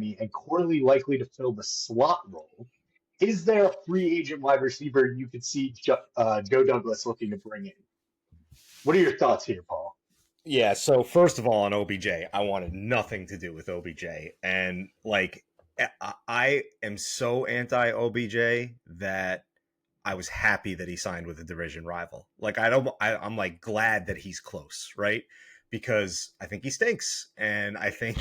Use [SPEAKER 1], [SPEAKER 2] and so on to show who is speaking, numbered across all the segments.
[SPEAKER 1] Miami and Corley likely to fill the slot role. Is there a free agent wide receiver you could see Joe Douglas looking to bring in? What are your thoughts here, Paul?
[SPEAKER 2] Yeah, so first of all, on OBJ, I wanted nothing to do with OBJ. And like, I am so anti OBJ that I was happy that he signed with a division rival. Like, I'm like glad that he's close, right? Because I think he stinks. And I think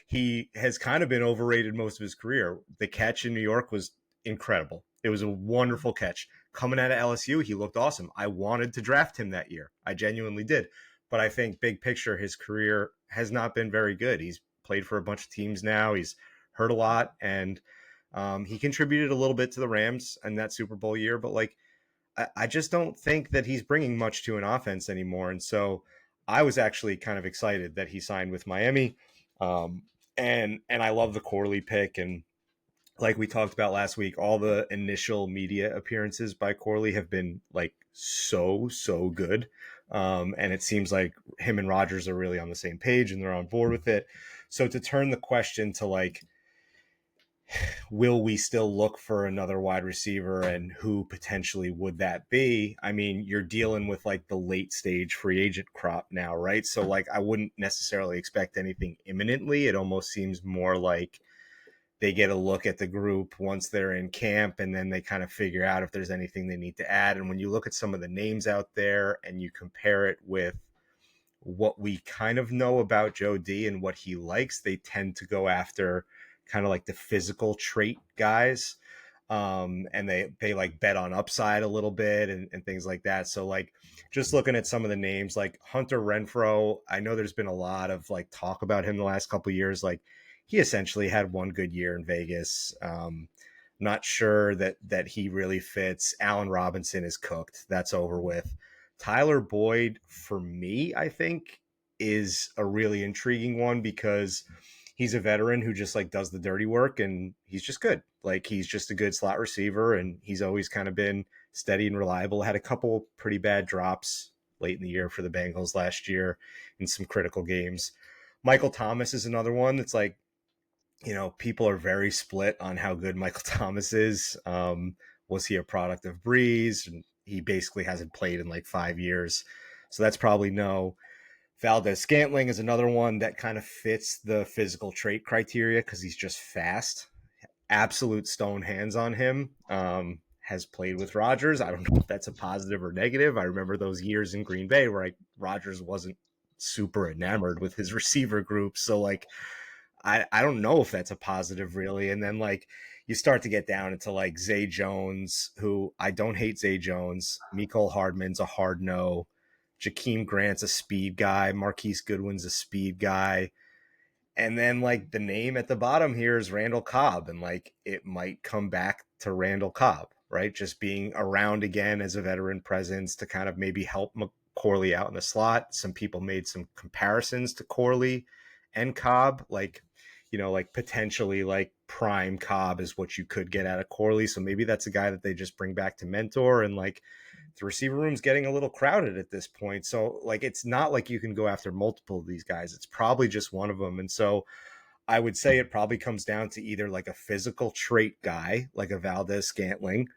[SPEAKER 2] he has kind of been overrated most of his career. The catch in New York was incredible. It was a wonderful catch. Coming out of LSU, he looked awesome. I wanted to draft him that year. I genuinely did. But I think big picture, his career has not been very good. He's played for a bunch of teams now. He's hurt a lot, and he contributed a little bit to the Rams in that Super Bowl year. But like, I just don't think that he's bringing much to an offense anymore. And so I was actually kind of excited that he signed with Miami, and I love the Corley pick. And like we talked about last week, all the initial media appearances by Corley have been like so good. And it seems like him and Rodgers are really on the same page and they're on board with it. So to turn the question to like, will we still look for another wide receiver and who potentially would that be? I mean, you're dealing with like the late stage free agent crop now, right? So like, I wouldn't necessarily expect anything imminently. It almost seems more like they get a look at the group once they're in camp, and then they kind of figure out if there's anything they need to add. And when you look at some of the names out there and you compare it with what we kind of know about Joe D and what he likes, they tend to go after kind of like the physical trait guys. And they like bet on upside a little bit and things like that. So like just looking at some of the names like Hunter Renfrow, I know there's been a lot of like talk about him the last couple of years. Like, he essentially had one good year in Vegas. Not sure that he really fits. Allen Robinson is cooked. That's over with. Tyler Boyd, for me, I think, is a really intriguing one because he's a veteran who just like does the dirty work and he's just good. Like, he's just a good slot receiver and he's always kind of been steady and reliable. Had a couple pretty bad drops late in the year for the Bengals last year in some critical games. Michael Thomas is another one that's like, people are very split on how good Michael Thomas is. Was he a product of Breeze? And he basically hasn't played in like 5 years. So that's probably no. Valdez Scantling is another one that kind of fits the physical trait criteria because he's just fast. Absolute stone hands on him. Has played with Rodgers. I don't know if that's a positive or negative. I remember those years in Green Bay where Rodgers wasn't super enamored with his receiver group. So like, I don't know if that's a positive really. And then like you start to get down into like Zay Jones, who I don't hate Zay Jones. Mecole Hardman's a hard no. Jakeem Grant's a speed guy. Marquise Goodwin's a speed guy. And then like the name at the bottom here is Randall Cobb. And like it might come back to Randall Cobb, right? Just being around again as a veteran presence to kind of maybe help Corley out in the slot. Some people made some comparisons to Corley and Cobb, like potentially like prime Cobb is what you could get out of Corley. So maybe that's a guy that they just bring back to mentor. And like the receiver room's getting a little crowded at this point. So like, it's not like you can go after multiple of these guys. It's probably just one of them. And so I would say it probably comes down to either like a physical trait guy, like a Valdez Scantling,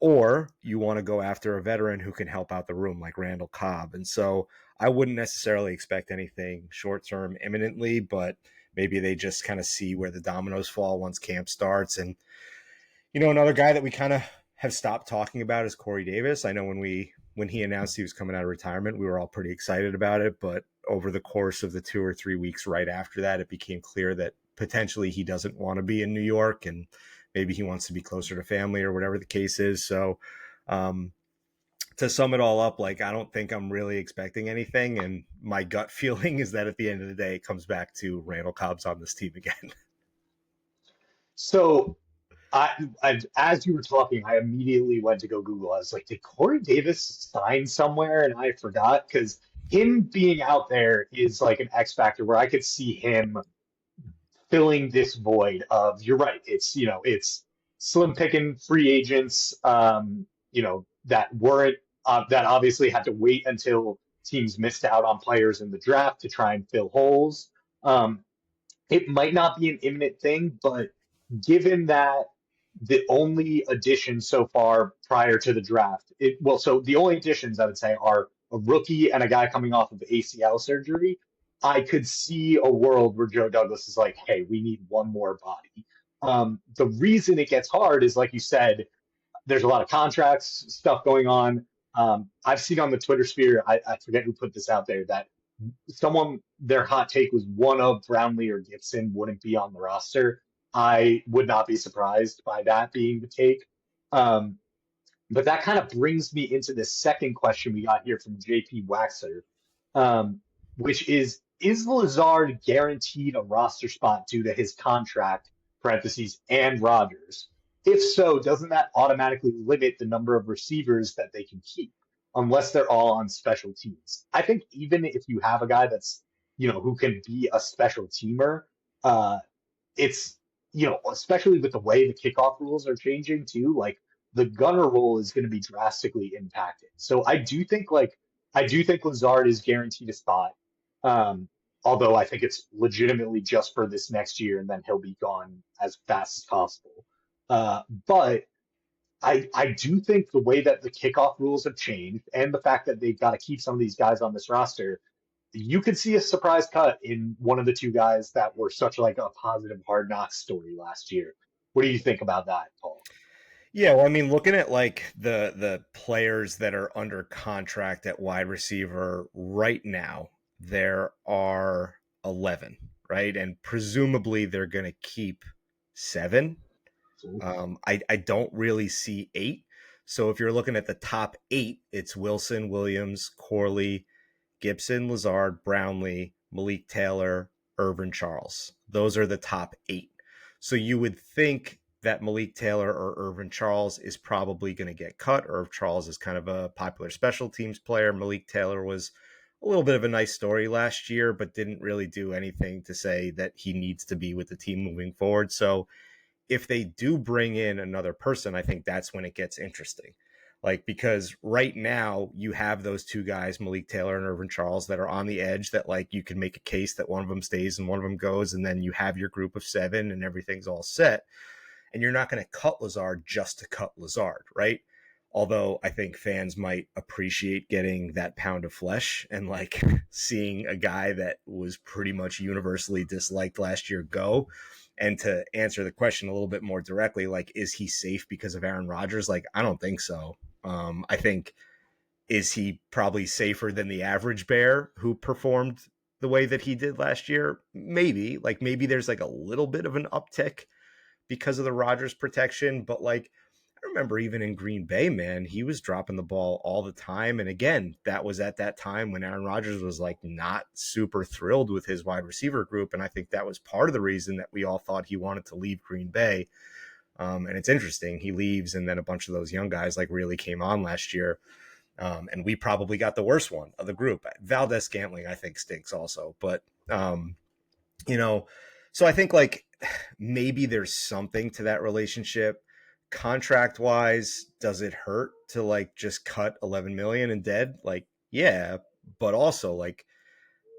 [SPEAKER 2] or you want to go after a veteran who can help out the room like Randall Cobb. And so I wouldn't necessarily expect anything short-term imminently, but maybe they just kind of see where the dominoes fall once camp starts. And, another guy that we kind of have stopped talking about is Corey Davis. I know when he announced he was coming out of retirement, we were all pretty excited about it. But over the course of the 2 or 3 weeks right after that, it became clear that potentially he doesn't want to be in New York and maybe he wants to be closer to family or whatever the case is. So to sum it all up, like, I don't think I'm really expecting anything. And my gut feeling is that at the end of the day, it comes back to Randall Cobb's on this team again.
[SPEAKER 1] So as you were talking, I immediately went to go Google. I was like, did Corey Davis sign somewhere? And I forgot because him being out there is like an X factor where I could see him filling this void of, you're right. It's slim picking free agents, that weren't, that obviously had to wait until teams missed out on players in the draft to try and fill holes. it might not be an imminent thing, but given that the only additions so far prior to the draft, so the only additions I would say are a rookie and a guy coming off of ACL surgery. I could see a world where Joe Douglas is like, hey, we need one more body. The reason it gets hard is, like you said, there's a lot of contracts stuff going on. I've seen on the Twitter sphere, I forget who put this out there, that someone, their hot take was one of Brownlee or Gibson wouldn't be on the roster. I would not be surprised by that being the take. Um, but that kind of brings me into the second question we got here from JP Waxer, um, which is Lazard guaranteed a roster spot due to his contract, parentheses, and Rodgers? If so, doesn't that automatically limit the number of receivers that they can keep unless they're all on special teams? I think even if you have a guy that's, who can be a special teamer, uh, it's especially with the way the kickoff rules are changing too, like the gunner role is going to be drastically impacted. So I do think Lazard is guaranteed a spot. Um, Although I think it's legitimately just for this next year, and then he'll be gone as fast as possible. But I do think the way that the kickoff rules have changed and the fact that they've got to keep some of these guys on this roster, you could see a surprise cut in one of the two guys that were such like a positive hard knocks story last year. What do you think about that, Paul?
[SPEAKER 2] Yeah, well, I mean, looking at like the players that are under contract at wide receiver right now, there are 11, right? And presumably they're going to keep 7. I don't really see 8. So if you're looking at the top 8, it's Wilson, Williams, Corley, Gibson, Lazard, Brownlee, Malik Taylor, Irvin Charles. Those are the top 8. So you would think that Malik Taylor or Irvin Charles is probably going to get cut, or if Charles is kind of a popular special teams player. Malik Taylor was a little bit of a nice story last year, but didn't really do anything to say that he needs to be with the team moving forward. So if they do bring in another person, I think that's when it gets interesting. Like, because right now you have those two guys, Malik Taylor and Irvin Charles, that are on the edge that like you can make a case that one of them stays and one of them goes, and then you have your group of 7 and everything's all set. And you're not going to cut Lazard just to cut Lazard, right? Although I think fans might appreciate getting that pound of flesh and like seeing a guy that was pretty much universally disliked last year go. And to answer the question a little bit more directly, like, is he safe because of Aaron Rodgers? Like, I don't think so. I think, is he probably safer than the average Bear who performed the way that he did last year? Maybe. Like, maybe there's like a little bit of an uptick because of the Rodgers protection. But like, I remember even in Green Bay, man, he was dropping the ball all the time. And again, that was at that time when Aaron Rodgers was like not super thrilled with his wide receiver group. And I think that was part of the reason that we all thought he wanted to leave Green Bay. And it's interesting, he leaves, and then a bunch of those young guys like really came on last year. And we probably got the worst one of the group. Valdez-Scantling, I think, stinks also. But, you know, so I think like maybe there's something to that relationship. Contract wise, does it hurt to like just cut 11 million and dead? Like, yeah, but also like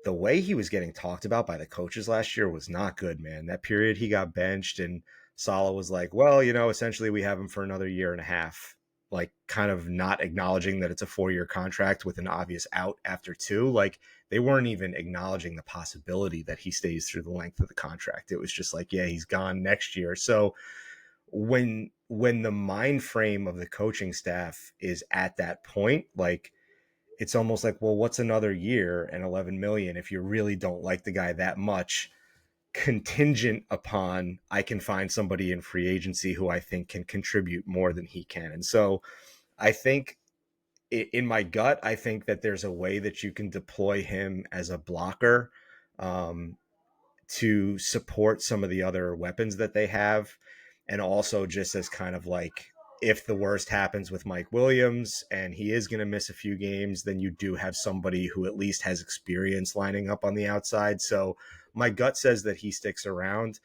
[SPEAKER 2] the way he was getting talked about by the coaches last year was not good, man. That period he got benched, and Saleh was like, well, essentially we have him for another year and a half, like kind of not acknowledging that it's a 4-year contract with an obvious out after 2. Like, they weren't even acknowledging the possibility that he stays through the length of the contract. It was just like, yeah, he's gone next year. So when the mind frame of the coaching staff is at that point, like, it's almost like, well, what's another year and 11 million if you really don't like the guy that much, contingent upon I can find somebody in free agency who I think can contribute more than he can. And so I think, in my gut, I think that there's a way that you can deploy him as a blocker, to support some of the other weapons that they have. And also just as kind of like, if the worst happens with Mike Williams and he is going to miss a few games, then you do have somebody who at least has experience lining up on the outside. So my gut says that he sticks around.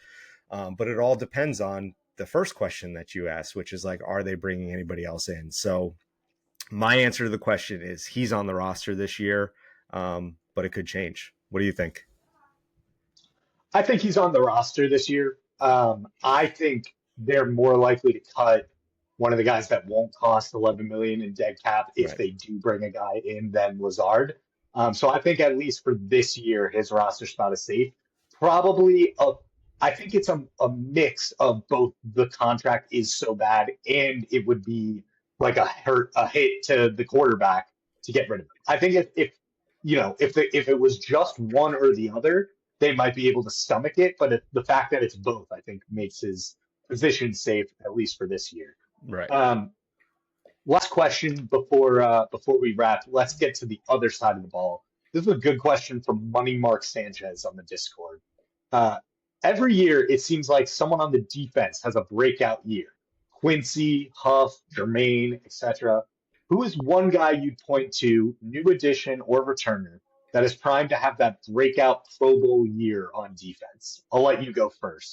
[SPEAKER 2] But it all depends on the first question that you asked, which is like, are they bringing anybody else in? So my answer to the question is he's on the roster this year, but it could change. What do you think?
[SPEAKER 1] I think he's on the roster this year. I think they're more likely to cut one of the guys that won't cost 11 million in dead cap if
[SPEAKER 2] Right.
[SPEAKER 1] they do bring a guy in than Lazard. So I think at least for this year, his roster spot is safe. Probably I think it's a mix of both the contract is so bad and it would be like a hit to the quarterback to get rid of him. I think if if it was just one or the other, they might be able to stomach it. But the fact that it's both, I think, makes his position safe at least for this year.
[SPEAKER 2] Right.
[SPEAKER 1] Um, Last question before we wrap. Let's get to the other side of the ball. This is a good question from Money Mark Sanchez on the Discord. Uh, every year, it seems like someone on the defense has a breakout year. Quincy, Huff, Jermaine, etc. Who is one guy you'd point to, new addition or returner, that is primed to have that breakout Pro Bowl year on defense? I'll let you go first.